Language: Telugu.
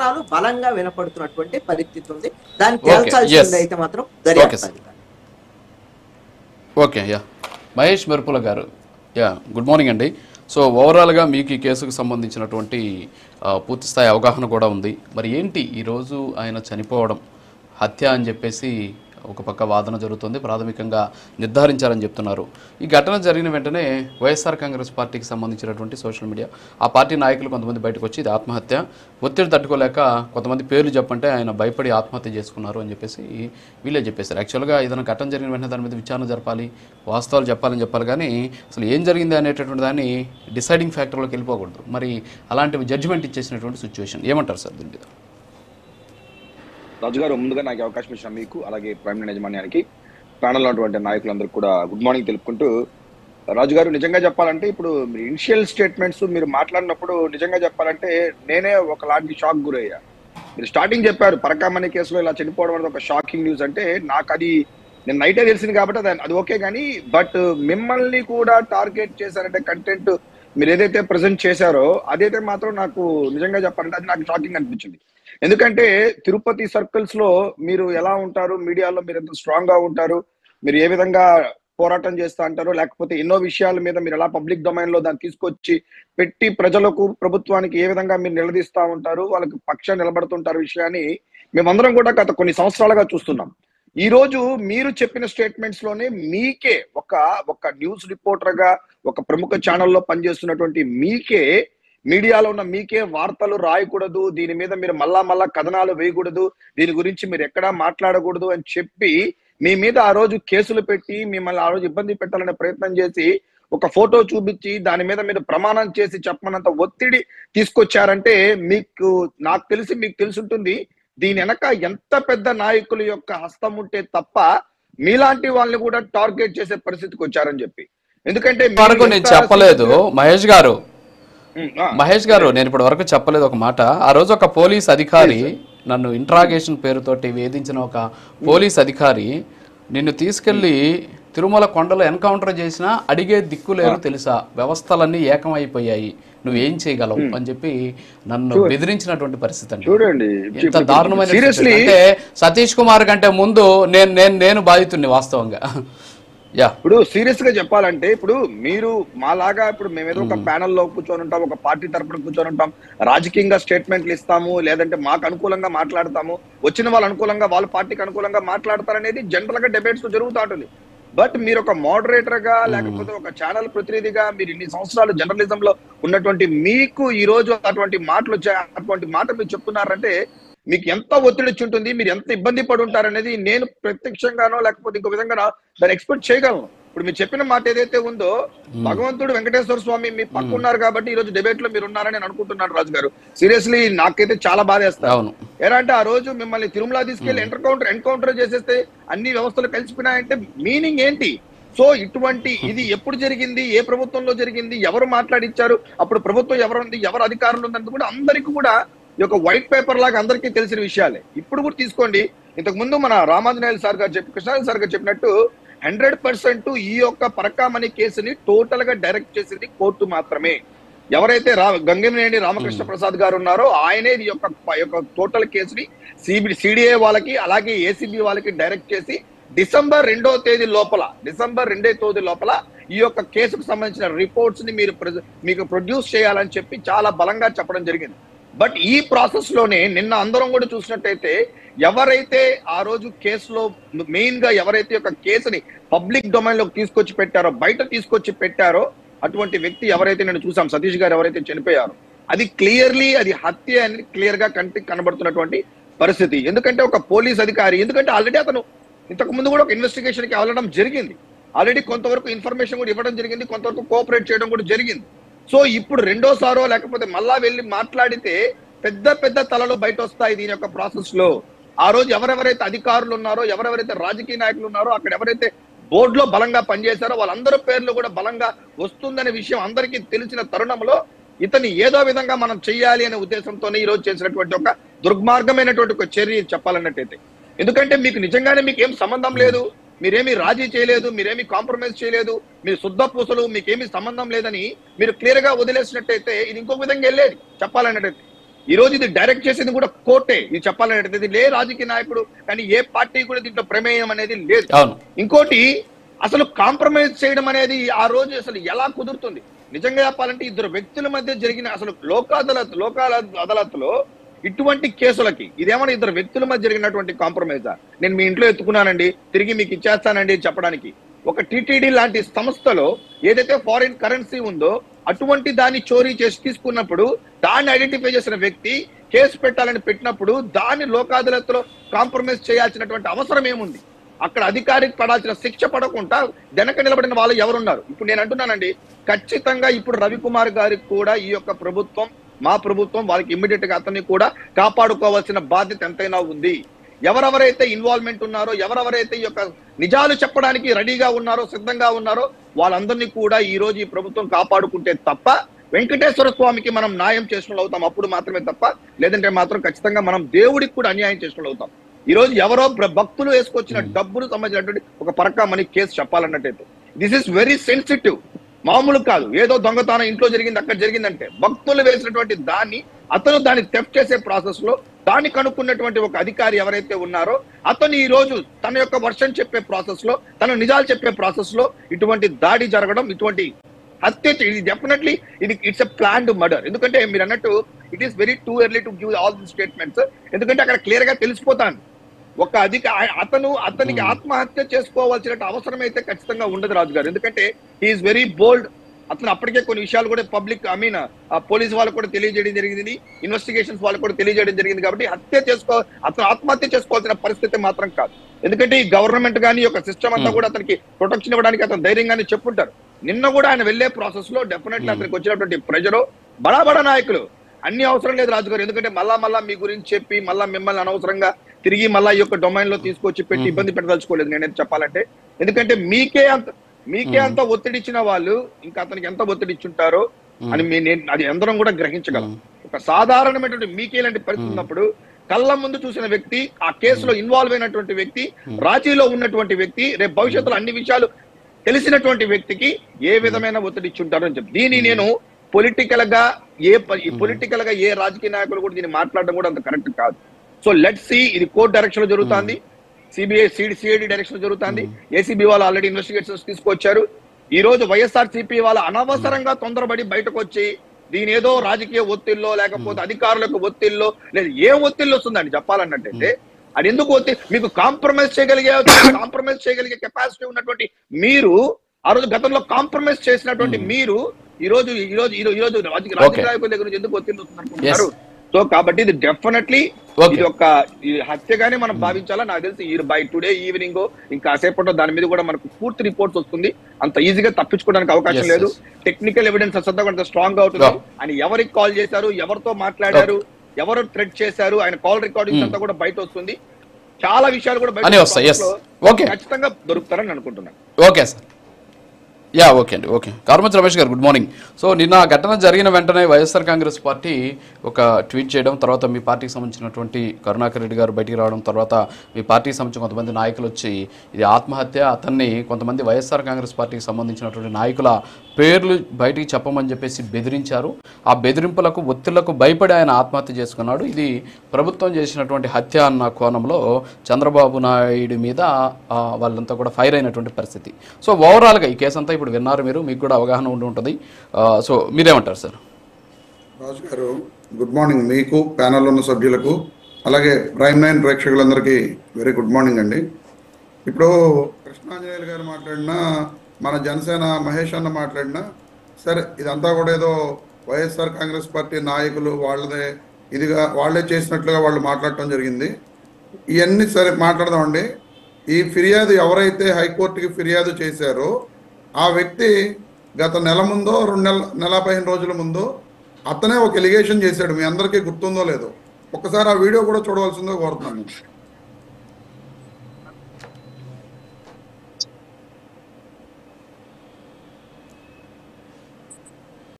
అనుమానాలు బలంగా వినపడుతున్నటువంటి పరిస్థితి ఉంది. దాన్ని ఓకే. తేల్చాల్సింది అయితే మాత్రం ఓకే దర్యాప్తు సార్. అధికారులు. ఓకే. మహేష్ మెరుపుల గారు, గుడ్ మార్నింగ్ అండి. సో ఓవరాల్గా మీకు ఈ కేసుకు సంబంధించినటువంటి పూర్తి స్థాయి అవగాహన కూడా ఉంది. మరి ఏంటి ఈరోజు ఆయన చనిపోవడం హత్య అని చెప్పేసి ఒక పక్క వాదన జరుగుతుంది, ప్రాథమికంగా నిర్ధారించారని చెప్తున్నారు. ఈ ఘటన జరిగిన వెంటనే వైఎస్ఆర్ కాంగ్రెస్ పార్టీకి సంబంధించినటువంటి సోషల్ మీడియా, ఆ పార్టీ నాయకులు కొంతమంది బయటకు వచ్చి ఇది ఆత్మహత్య, ఒత్తిడి తట్టుకోలేక కొంతమంది పేర్లు చెప్పంటే ఆయన భయపడి ఆత్మహత్య చేసుకున్నారు అని చెప్పేసి వీళ్ళే చెప్పేశారు. యాక్చువల్గా ఏదైనా ఘటన జరిగిన వెంటనే దాని మీద విచారణ జరపాలి, వాస్తవాలు చెప్పాలి, కానీ అసలు ఏం జరిగింది అనేటటువంటి దాన్ని డిసైడింగ్ ఫ్యాక్టర్లోకి వెళ్ళిపోకూడదు. మరి అలాంటివి జడ్జిమెంట్ ఇచ్చేసినటువంటి సిచ్యువేషన్ ఏమంటారు సార్ దీని మీద? రాజు గారు, ముందుగా నాకు అవకాశం ఇచ్చిన మీకు, అలాగే ప్రైమ్ లైన్ యాజమాన్యానికి, ప్యానల్లో ఉన్నటువంటి నాయకులందరూ కూడా గుడ్ మార్నింగ్ తెలుపుకుంటూ, రాజు గారు నిజంగా చెప్పాలంటే ఇప్పుడు ఇనిషియల్ స్టేట్మెంట్స్ మీరు మాట్లాడినప్పుడు నిజంగా చెప్పాలంటే నేనే ఒకలాంటి షాక్ గురయ్యా. మీరు స్టార్టింగ్ చెప్పారు పరకామణి కేసులో ఇలా చనిపోవడం అనేది ఒక షాకింగ్ న్యూస్ అంటే, నాకు అది నేను నైటే తెలిసింది కాబట్టి అది ఓకే. కానీ బట్ మిమ్మల్ని కూడా టార్గెట్ చేశారంటే కంటెంట్ మీరు ఏదైతే ప్రజెంట్ చేశారో అదైతే మాత్రం నాకు నిజంగా చెప్పాలంటే అది నాకు షాకింగ్ అనిపించింది. ఎందుకంటే తిరుపతి సర్కిల్స్ లో మీరు ఎలా ఉంటారు, మీడియాలో మీరు ఎంత స్ట్రాంగ్ గా ఉంటారు, మీరు ఏ విధంగా పోరాటం చేస్తా అంటారు, లేకపోతే ఎన్నో విషయాల మీద మీరు ఎలా పబ్లిక్ డొమైన్ లో దాన్ని తీసుకొచ్చి పెట్టి ప్రజలకు ప్రభుత్వానికి ఏ విధంగా మీరు నిలదీస్తా ఉంటారు, వాళ్ళకి పక్షాన్ని నిలబడుతుంటారు విషయాన్ని మేమందరం కూడా గత కొన్ని సంవత్సరాలుగా చూస్తున్నాం. ఈ రోజు మీరు చెప్పిన స్టేట్మెంట్స్ లోనే మీకే ఒక న్యూస్ రిపోర్టర్ గా ఒక ప్రముఖ ఛానల్లో పనిచేస్తున్నటువంటి మీకే, మీడియాలో ఉన్న మీకే వార్తలు రాయకూడదు, దీని మీద మీరు మళ్ళా కథనాలు వేయకూడదు, దీని గురించి మీరు ఎక్కడా మాట్లాడకూడదు అని చెప్పి మీ మీద ఆ రోజు కేసులు పెట్టి మిమ్మల్ని ఆ రోజు ఇబ్బంది పెట్టాలనే ప్రయత్నం చేసి ఒక ఫోటో చూపించి దాని మీద మీరు ప్రమాణం చేసి చెప్పమన్నంత ఒత్తిడి తీసుకొచ్చారంటే నాకు తెలిసి మీకు తెలుసుంటుంది దీని వెనక ఎంత పెద్ద నాయకుల యొక్క హస్తం ఉంటే తప్ప మీలాంటి వాళ్ళని కూడా టార్గెట్ చేసే పరిస్థితికి వచ్చారని చెప్పి. ఎందుకంటే నేను చెప్పలేదు మహేష్ గారు, నేను ఇప్పటి వరకు చెప్పలేదు ఒక మాట. ఆ రోజు ఒక పోలీస్ అధికారి నన్ను ఇంట్రాగేషన్ పేరుతోటి వేధించిన ఒక పోలీస్ అధికారి నిన్ను తీసుకెళ్లి తిరుమల కొండలో ఎన్కౌంటర్ చేసినా అడిగే దిక్కు లేరు తెలుసా, వ్యవస్థలన్నీ ఏకమైపోయాయి, నువ్వేం చేయగలవు అని చెప్పి నన్ను బెదిరించినటువంటి పరిస్థితి అండి. చూడండి ఎంత దారుణమైన. అంటే సతీష్ కుమార్ కంటే ముందు నేను బాధితుడిని వాస్తవంగా. ఇప్పుడు సీరియస్ గా చెప్పాలంటే ఇప్పుడు మీరు మాలాగా ఇప్పుడు మేమేదో ఒక ప్యానెల్లో కూర్చొని ఉంటాం, ఒక పార్టీ తరపున కూర్చొని ఉంటాం, రాజకీయంగా స్టేట్మెంట్లు ఇస్తాము, లేదంటే మాకు అనుకూలంగా మాట్లాడతాము, వచ్చిన వాళ్ళ అనుకూలంగా వాళ్ళ పార్టీకి అనుకూలంగా మాట్లాడతారనేది జనరల్ గా డిబేట్స్ జరుగుతూ ఉంటుంది. బట్ మీరు ఒక మోడరేటర్ గా లేకపోతే ఒక ఛానల్ ప్రతినిధిగా మీరు ఇన్ని సంవత్సరాలు జర్నలిజం లో ఉన్నటువంటి మీకు ఈ రోజు అటువంటి మాటలు వచ్చాయి, అటువంటి మాట మీరు చెప్తున్నారంటే మీకు ఎంత ఒత్తిడి వచ్చి ఉంటుంది, మీరు ఎంత ఇబ్బంది పడి ఉంటారనేది నేను ప్రత్యక్షంగానో లేకపోతే ఇంకో విధంగా దాన్ని ఎక్స్పెక్ట్ చేయగలను. ఇప్పుడు మీరు చెప్పిన మాట ఏదైతే ఉందో, భగవంతుడు వెంకటేశ్వర స్వామి మీ పక్క ఉన్నారు కాబట్టి ఈ రోజు డిబేట్ లో మీరు ఉన్నారని నేను అనుకుంటున్నాను. రాజు గారు, సీరియస్లీ నాకైతే చాలా బాధేస్తాను. ఎలా అంటే ఆ రోజు మిమ్మల్ని తిరుమల తీసుకెళ్లి ఎన్కౌంటర్ చేసేస్తే అన్ని వ్యవస్థలు కలిసిపోయినాయంటే మీనింగ్ ఏంటి? సో ఇటువంటి ఇది ఎప్పుడు జరిగింది, ఏ ప్రభుత్వంలో జరిగింది, ఎవరు మాట్లాడిచ్చారు, అప్పుడు ప్రభుత్వం ఎవరుంది, ఎవరు అధికారులు ఉందని కూడా అందరికీ కూడా ఈ యొక్క వైట్ పేపర్ లాగా అందరికీ తెలిసిన విషయాలే. ఇప్పుడు కూడా తీసుకోండి, ఇంతకు ముందు మన రామాంజనేయులు సార్ గారు కృష్ణారాయణ సార్ గారు చెప్పినట్టు 100% ఈ యొక్క పరకామణి కేసుని టోటల్ గా డైరెక్ట్ చేసింది కోర్టు మాత్రమే. ఎవరైతే గంగినేని రామకృష్ణ ప్రసాద్ గారు ఉన్నారో ఆయనే ఈ యొక్క టోటల్ కేసుని సిడిఏ వాళ్ళకి అలాగే ఏసీబీ వాళ్ళకి డైరెక్ట్ చేసి డిసెంబర్ 2వ తేదీ లోపల ఈ యొక్క కేసుకు సంబంధించిన రిపోర్ట్స్ ని మీకు ప్రొడ్యూస్ చేయాలని చెప్పి చాలా బలంగా చెప్పడం జరిగింది. బట్ ఈ ప్రాసెస్ లోనే నిన్న అందరం కూడా చూసినట్టయితే ఎవరైతే ఆ రోజు కేసులో మెయిన్ గా ఎవరైతే ఒక కేసుని పబ్లిక్ డొమైన్ లోకి తీసుకొచ్చి పెట్టారో, బయట తీసుకొచ్చి పెట్టారో అటువంటి వ్యక్తి ఎవరైతే నేను చూసాం, సతీష్ గారు ఎవరైతే చనిపోయారో, అది క్లియర్లీ అది హత్య అని క్లియర్ గా కంటికి కనబడుతున్నటువంటి పరిస్థితి. ఎందుకంటే ఒక పోలీస్ అధికారి, ఎందుకంటే ఆల్రెడీ అతను ఇంతకు ముందు కూడా ఒక ఇన్వెస్టిగేషన్ కి వెళ్ళడం జరిగింది, ఆల్రెడీ కొంతవరకు ఇన్ఫర్మేషన్ కూడా ఇవ్వడం జరిగింది, కొంతవరకు కోఆపరేట్ చేయడం కూడా జరిగింది. సో ఇప్పుడు రెండోసారో లేకపోతే మళ్ళా వెళ్ళి మాట్లాడితే పెద్ద తలలు బయట వస్తాయి దీని యొక్క ప్రాసెస్ లో. ఆ రోజు ఎవరెవరైతే అధికారులు ఉన్నారో, ఎవరెవరైతే రాజకీయ నాయకులు ఉన్నారో, అక్కడ ఎవరైతే బోర్డులో బలంగా పనిచేశారో వాళ్ళందరూ పేర్లు కూడా బలంగా వస్తుందనే విషయం అందరికీ తెలిసిన తరుణంలో ఇతని ఏదో విధంగా మనం చెయ్యాలి అనే ఉద్దేశంతోనే ఈ రోజు చేసినటువంటి ఒక దుర్మార్గమైనటువంటి ఒక చర్య చెప్పాలన్నట్టయితే. ఎందుకంటే మీకు నిజంగానే మీకు ఏం సంబంధం లేదు, మీరేమి రాజీ చేయలేదు, మీరేమి కాంప్రమైజ్ చేయలేదు, మీరు శుద్ధ పూసలు, మీకేమీ సంబంధం లేదని మీరు క్లియర్ గా వదిలేసినట్టయితే ఇది ఇంకొక విధంగా వెళ్ళేది చెప్పాలన్నట్టయితే. ఈ రోజు ఇది డైరెక్ట్ చేసేది కూడా కోర్టే. ఇది చెప్పాలంటే ఇది లే రాజకీయ నాయకుడు కానీ ఏ పార్టీ కూడా దీంట్లో ప్రమేయం అనేది లేదు. ఇంకోటి అసలు కాంప్రమైజ్ చేయడం అనేది ఆ రోజు అసలు ఎలా కుదురుతుంది? నిజంగా చెప్పాలంటే ఇద్దరు వ్యక్తుల మధ్య జరిగిన అసలు లోకాల అదాలత్లో ఇటువంటి కేసులకి ఇదేమన్నా ఇద్దరు వ్యక్తుల మధ్య జరిగినటువంటి కాంప్రమైజా? నేను మీ ఇంట్లో ఎత్తుకున్నానండి, తిరిగి మీకు ఇచ్చేస్తానండి చెప్పడానికి. ఒక టిటిడి లాంటి సంస్థలో ఏదైతే ఫారిన్ కరెన్సీ ఉందో అటువంటి దాన్ని చోరీ చేసి తీసుకున్నప్పుడు దాన్ని ఐడెంటిఫై చేసిన వ్యక్తి కేసు పెట్టాలని పెట్టినప్పుడు దాన్ని లోక్ అదాలత్లో కాంప్రమైజ్ చేయాల్సినటువంటి అవసరం ఏముంది? అక్కడ అధికారికి పడాల్సిన శిక్ష పడకుండా వెనక నిలబడిన వాళ్ళు ఎవరున్నారు? ఇప్పుడు నేను అంటున్నానండి, ఖచ్చితంగా ఇప్పుడు రవికుమార్ గారికి కూడా ఈ యొక్క ప్రభుత్వం, మా ప్రభుత్వం వాళ్ళకి ఇమ్మీడియట్ గా అతన్ని కూడా కాపాడుకోవాల్సిన బాధ్యత ఎంతైనా ఉంది. ఎవరెవరైతే ఇన్వాల్వ్మెంట్ ఉన్నారో, ఎవరెవరైతే ఈ యొక్క నిజాలు చెప్పడానికి రెడీగా ఉన్నారో, సిద్ధంగా ఉన్నారో వాళ్ళందరినీ కూడా ఈ రోజు ఈ ప్రభుత్వం కాపాడుకుంటే తప్ప వెంకటేశ్వర స్వామికి మనం న్యాయం చేసిన అవుతాం. అప్పుడు మాత్రమే తప్ప, లేదంటే మాత్రం ఖచ్చితంగా మనం దేవుడికి కూడా అన్యాయం చేసిన అవుతాం. ఈ రోజు ఎవరో భక్తులు వేసుకొచ్చిన డబ్బులు సంబంధించినటువంటి ఒక పరకా మనీ కేసు చెప్పాలన్నట్టయితే దిస్ ఇస్ వెరీ సెన్సిటివ్. మామూలు కాదు, ఏదో దొంగతనం ఇంట్లో జరిగింది అక్కడ జరిగిందంటే భక్తులు వేసినటువంటి దాన్ని అతను దాన్ని థెఫ్ట్ చేసే ప్రాసెస్ లో దాన్ని కనుక్కున్నటువంటి ఒక అధికారి ఎవరైతే ఉన్నారో అతను ఈ రోజు తన యొక్క వర్షన్ చెప్పే ప్రాసెస్ లో, తన నిజాలు చెప్పే ప్రాసెస్ లో ఇటువంటి దాడి జరగడం, ఇటువంటి హత్య, ఇది definitely it's a planned murder. ఎందుకంటే మీరు అన్నట్టు it is very too early to give all the statements. ఎందుకంటే అక్కడ క్లియర్ గా తెలిసిపోతాను ఒక అతనికి ఆత్మహత్య చేసుకోవాల్సిన అవసరం అయితే ఖచ్చితంగా ఉండదు రాజు గారు. ఎందుకంటే హీఈస్ వెరీ బోల్డ్. అతను అప్పటికే కొన్ని విషయాలు కూడా పబ్లిక్ పోలీస్ వాళ్ళకు కూడా తెలియజేయడం జరిగింది, ఇన్వెస్టిగేషన్స్ వాళ్ళకు కూడా తెలియజేయడం జరిగింది. కాబట్టి అతను ఆత్మహత్య చేసుకోవాల్సిన పరిస్థితి మాత్రం కాదు. ఎందుకంటే ఈ గవర్నమెంట్ కానీ ఒక సిస్టమ్ అంతా కూడా అతనికి ప్రొటెక్షన్ ఇవ్వడానికి అతను ధైర్యంగానే చెప్పుంటారు. నిన్న కూడా ఆయన వెళ్లే ప్రాసెస్ లో డెఫినెట్లీ అతనికి వచ్చినటువంటి ప్రెజరు బడా నాయకులు అన్ని అవసరం లేదు రాజు గారు. ఎందుకంటే మళ్ళా మీ గురించి చెప్పి మళ్ళా మిమ్మల్ని అనవసరంగా తిరిగి మళ్ళా ఈ యొక్క డొమైన్ లో తీసుకొచ్చి పెట్టి ఇబ్బంది పెట్టదలుచుకోలేదు నేనైతే చెప్పాలంటే. ఎందుకంటే మీకే అంత ఒత్తిడి ఇచ్చిన వాళ్ళు ఇంకా అతనికి ఎంత ఒత్తిడి ఇచ్చుంటారో అని అది అందరం కూడా గ్రహించగలం. ఒక సాధారణమైనటువంటి మీకే లాంటి పరిస్థితి ఉన్నప్పుడు కళ్ళ ముందు చూసిన వ్యక్తి, ఆ కేసులో ఇన్వాల్వ్ అయినటువంటి వ్యక్తి, రాజీలో ఉన్నటువంటి వ్యక్తి, రేపు భవిష్యత్తులో అన్ని విషయాలు తెలిసినటువంటి వ్యక్తికి ఏ విధమైన ఒత్తిడి ఇచ్చుంటారు అని చెప్పి దీన్ని నేను పొలిటికల్ గా ఏ రాజకీయ నాయకులు కూడా దీన్ని మాట్లాడడం కూడా అంత కరెక్ట్ కాదు. సో లెట్స్ సీ, ఇది కోర్ట్ డైరెక్షన్ లో జరుగుతుంది, సిఐడి డైరెక్షన్ లో జరుగుతుంది, ఏసీబీ వాళ్ళు ఆల్రెడీ ఇన్వెస్టిగేషన్స్ తీసుకొచ్చారు. ఈ రోజు వైఎస్ఆర్సీపీ వాళ్ళ అనవసరంగా తొందరపడి బయటకు వచ్చి దీని ఏదో రాజకీయ ఒత్తిళ్ళో లేకపోతే అధికారులకు ఒత్తిళ్ళో లేదు ఏం ఒత్తిళ్ళు వస్తుందండి చెప్పాలన్నట్టయితే అది ఎందుకు మీకు కాంప్రమైజ్ చేయగలిగే కెపాసిటీ ఉన్నటువంటి మీరు ఆ రోజు గతంలో కాంప్రమైజ్ చేసినటువంటి మీరు ఈ రోజు రాజకీయ నాయకుల దగ్గర నుంచి ఎందుకు ఒత్తిడి వస్తుంది అనుకుంటున్నారు? సో కాబట్టి ఇది డెఫినెట్లీ ఇది ఒక హత్యగానే మనం భావించాలా. నాకు తెలిసి బై టుడే ఈవినింగ్ ఇంకా సేపట్లో దాని మీద కూడా మనకు పూర్తి రిపోర్ట్స్ వస్తుంది. అంత ఈజీగా తప్పించుకోవడానికి అవకాశం లేదు. టెక్నికల్ ఎవిడెన్స్ అంతా కొంత స్ట్రాంగ్ గా అవుతుంది. ఆయన ఎవరికి కాల్ చేశారు, ఎవరితో మాట్లాడారు, ఎవరు థ్రెట్ చేశారు, ఆయన కాల్ రికార్డింగ్స్ అంతా కూడా బయట వస్తుంది. చాలా విషయాలు కూడా బయట ఖచ్చితంగా దొరుకుతారని అనుకుంటున్నాను. ఓకే సార్, ఓకే అండి. ఓకే, కార్మచ్ రమేష్ గారు గుడ్ మార్నింగ్. సో నిన్న ఘటన జరిగిన వెంటనే వైఎస్ఆర్ కాంగ్రెస్ పార్టీ ఒక ట్వీట్ చేయడం, తర్వాత మీ పార్టీకి సంబంధించినటువంటి కరుణాకర్ రెడ్డి గారు బయటికి రావడం, తర్వాత మీ పార్టీకి సంబంధించిన కొంతమంది నాయకులు వచ్చి ఇది ఆత్మహత్య, అతన్ని కొంతమంది వైఎస్ఆర్ కాంగ్రెస్ పార్టీకి సంబంధించినటువంటి నాయకుల పేర్లు బయటికి చెప్పమని చెప్పేసి బెదిరించారు. ఆ బెదిరింపులకు ఒత్తిళ్లకు భయపడి ఆయన ఆత్మహత్య చేసుకున్నాడు. ఇది ప్రభుత్వం చేసినటువంటి హత్య అన్న కోణంలో చంద్రబాబు నాయుడు మీద వాళ్ళంతా కూడా ఫైర్ అయినటువంటి పరిస్థితి. సో ఓవరాల్గా ఈ కేసు అంతా ఇప్పుడు విన్నారు మీరు, మీకు కూడా అవగాహన ఉండి ఉంటుంది. సో మీరేమంటారు సార్? రాజు గారు గుడ్ మార్నింగ్ మీకు, ప్యానల్ ఉన్న సభ్యులకు, అలాగే ప్రైమ్ 9 ప్రేక్షకులందరికీ వెరీ గుడ్ మార్నింగ్ అండి. ఇప్పుడు కృష్ణాంజనేయులు గారు మాట్లాడినా, మన జనసేన మహేష్ అన్న మాట్లాడినా సరే, ఇదంతా కూడా ఏదో వైఎస్ఆర్ కాంగ్రెస్ పార్టీ నాయకులు వాళ్ళే చేసినట్లుగా వాళ్ళు మాట్లాడటం జరిగింది. ఇవన్నీ సరే మాట్లాడదామండి. ఈ ఫిర్యాదు ఎవరైతే హైకోర్టుకి ఫిర్యాదు చేశారో ఆ వ్యక్తి గత నెల ముందో 15 రోజుల ముందు అతనే ఒక ఎలిగేషన్ చేశాడు. మీ అందరికీ గుర్తుందో లేదో, ఒక్కసారి ఆ వీడియో కూడా చూడవలసిందో కోరుతున్నాను.